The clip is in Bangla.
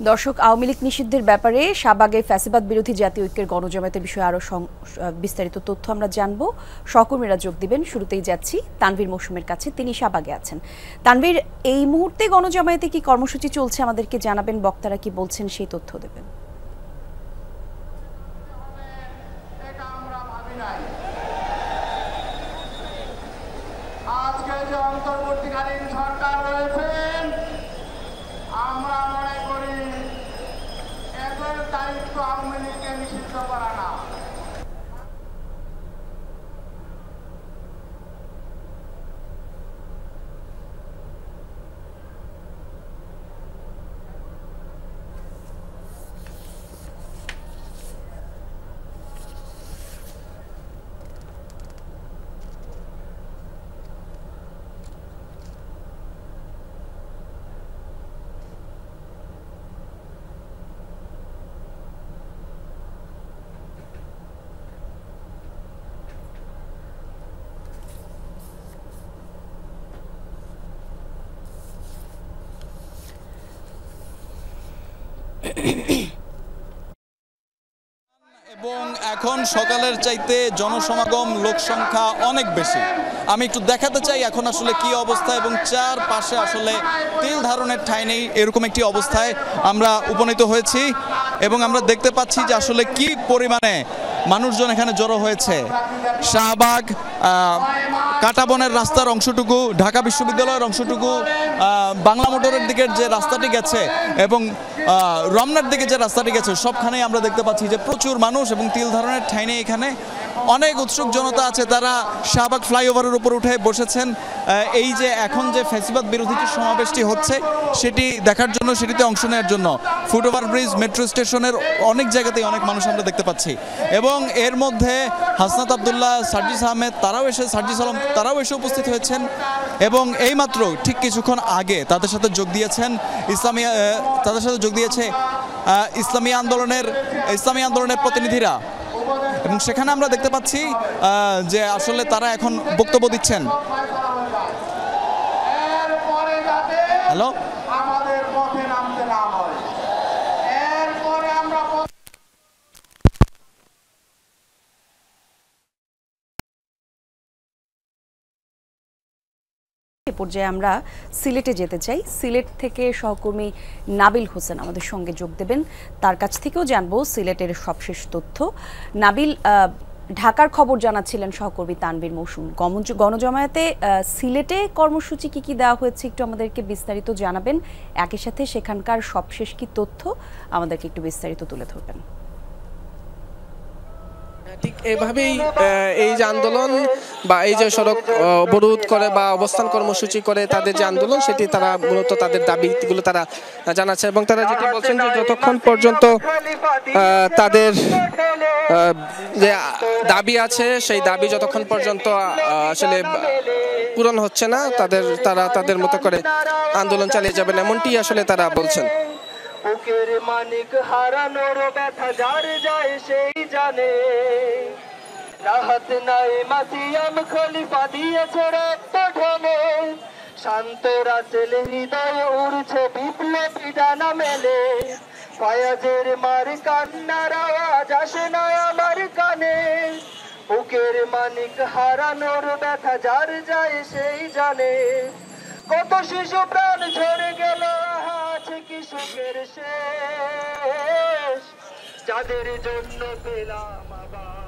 দর্শক, আওয়ামী লীগ নিষিদ্ধের ব্যাপারে শাহবাগে ফ্যাসিবাদ বিরোধী জাতীয় ঐক্যের গণজমায়েতের বিষয়ে আরো বিস্তারিত তথ্য আমরা জানবো। সহকর্মীরা যোগ দিবেন। শুরুতেই যাচ্ছি তানভীর মৌসুমের কাছে, তিনি শাহবাগে আছেন। তানভীর, এই মুহূর্তে গণজমায়েতে কি কর্মসূচি চলছে আমাদেরকে জানাবেন, বক্তারা কি বলছেন সেই তথ্য দেবেন। আজকে যে অন্তর্বর্তীকালীন সরকার রয়েছেন, আমরা মনে করি এদের দায়িত্ব আওয়ামী লীগকে নিষিদ্ধ করা না। এবং এখন সকালের চাইতে জনসমাগম লোক সংখ্যা অনেক বেশি। আমি একটু দেখাতে চাই এখন আসলে কি অবস্থা, এবং চারপাশে আসলে তিল ধারণের ঠাঁই নেই, এরকম একটি অবস্থায় আমরা উপনীত হয়েছি। এবং আমরা দেখতে পাচ্ছি যে আসলে কি পরিমাণে মানুষজন এখানে জড়ো হয়েছে। শাহবাগ কাঁটাবনের রাস্তার অংশটুকু, ঢাকা বিশ্ববিদ্যালয়ের অংশটুকু, বাংলা মোটরের দিকের যে রাস্তাটি গেছে এবং রমনার দিকে যে রাস্তাটি গেছে, সবখানেই আমরা দেখতে পাচ্ছি যে প্রচুর মানুষ এবং তিল ধারণের ঠাঁই নেই। এখানে অনেক উৎসুক জনতা আছে, তারা শাহবাগ ফ্লাইওভারের উপর উঠে বসেছেন এই যে এখন যে ফ্যাসিবাদ বিরোধী যে সমাবেশটি হচ্ছে সেটি দেখার জন্য, সেটিতে অংশ নেওয়ার জন্য। ফুটওভার ব্রিজ, মেট্রো স্টেশনের অনেক জায়গাতেই অনেক মানুষ আমরা দেখতে পাচ্ছি। এবং এর মধ্যে হাসনাত আবদুল্লাহ, সার্জিস আহমেদ সার্জিস আলম তারাও এসে উপস্থিত হয়েছেন। এবং এইমাত্র ঠিক কিছুক্ষণ আগে তাদের সাথে যোগ দিয়েছে ইসলামী আন্দোলনের প্রতিনিধিরা। এবং সেখানে আমরা দেখতে পাচ্ছি যে আসলে তারা এখন বক্তব্য দিচ্ছেন। হ্যালো, আমাদের পথে নামতে না হয়, এরপরে আমরা এ পর্যায়ে আমরা সিলেটে যেতে চাই। সিলেট থেকে সহকর্মী নাবিল হোসেন আমাদের সঙ্গে যোগ দেবেন। তার কাছ থেকেও জানবো সিলেটের সবশেষ তথ্য। নাবিল, ঢাকার খবর জানাচ্ছিলেন সহকর্মী তানভীর মৌসুম। গণজমায়েতে সিলেটে কর্মসূচি কি কি দেওয়া হয়েছে একটু আমাদেরকে বিস্তারিত জানাবেন। একই সাথে সেখানকার সবশেষ কি তথ্য আমাদেরকে একটু বিস্তারিত তুলে ধরবেন। ঠিক এভাবেই এই যে আন্দোলন বা এই যে সড়ক অবরোধ করে বা অবস্থান কর্মসূচি করে তাদের যে আন্দোলন, সেটি তারা মূলত তাদের দাবিগুলো তারা জানাচ্ছে। এবং তারা যেটি বলছেন যে যতক্ষণ পর্যন্ত তাদের যে দাবি আছে সেই দাবি যতক্ষণ পর্যন্ত আসলে পূরণ হচ্ছে না, তারা তাদের মতো করে আন্দোলন চালিয়ে যাবেন, এমনটি আসলে তারা বলছেন। বুকের মানিক হারানোর ব্যথা যার যায় সেই জানে, রাহাত নাই মাসিয়াম খলিফা দিয়েছে রক্ত ঢেলে, শান্ত রাসেল হৃদয়ে উড়ছে বিপ্লবী ডানা মেলে, ফয়াজের মার কান্নার আওয়াজ আসে না আমার কানে, বুকের মানিক হারানোর ব্যথা যার যায় সেই জানে, কত শিশু প্রাণ ঝরে গেল আছে কি সুখের শেষ, যাদের জন্য পেলাম আবার